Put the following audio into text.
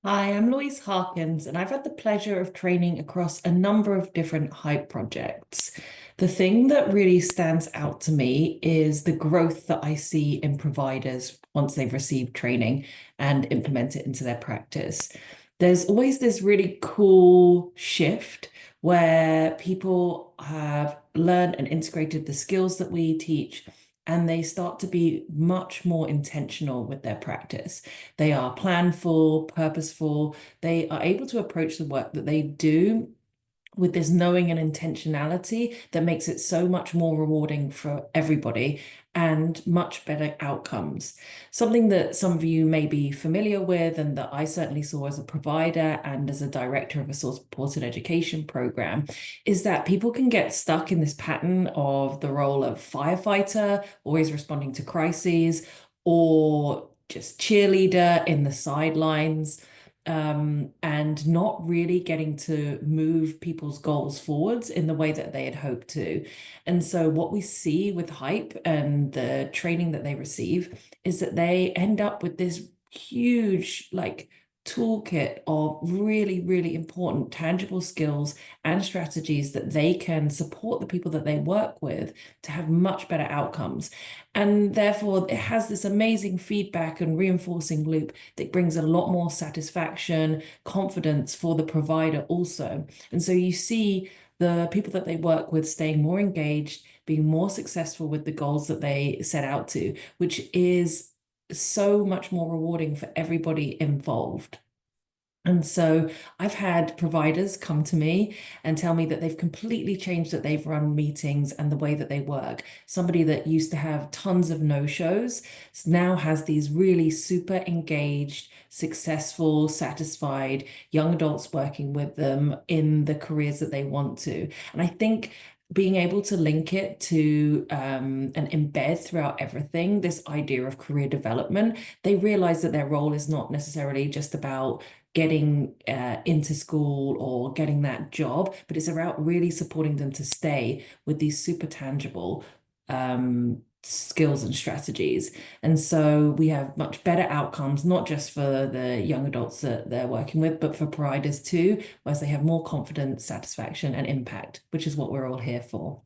Hi, I'm Louise Harkins, and I've had the pleasure of training across a number of different hype projects. The thing that really stands out to me is the growth that I see in providers once they've received training and implement it into their practice. There's always this really cool shift where people have learned and integrated the skills that we teach, and they start to be much more intentional with their practice. They are planful, purposeful. They are able to approach the work that they do with this knowing and intentionality that makes it so much more rewarding for everybody and much better outcomes. Something that some of you may be familiar with, and that I certainly saw as a provider and as a director of a supported education program, is that people can get stuck in this pattern of the role of firefighter, always responding to crises, or just cheerleader in the sidelines, and not really getting to move people's goals forwards in the way that they had hoped to. And so, what we see with hype and the training that they receive is that they end up with this huge, like, toolkit of really, really important tangible skills and strategies that they can support the people that they work with to have much better outcomes. And therefore, it has this amazing feedback and reinforcing loop that brings a lot more satisfaction, confidence for the provider also. And so you see the people that they work with staying more engaged, being more successful with the goals that they set out to, which is so much more rewarding for everybody involved. And so I've had providers come to me and tell me that they've completely changed that they've run meetings and the way that they work. Somebody that used to have tons of no-shows now has these really super engaged, successful, satisfied young adults working with them in the careers that they want to. And I think being able to link it to and embed throughout everything this idea of career development, they realize that their role is not necessarily just about getting into school or getting that job, but it's about really supporting them to stay with these super tangible skills and strategies. And so we have much better outcomes, not just for the young adults that they're working with, but for providers too, whereas they have more confidence, satisfaction, and impact, which is what we're all here for.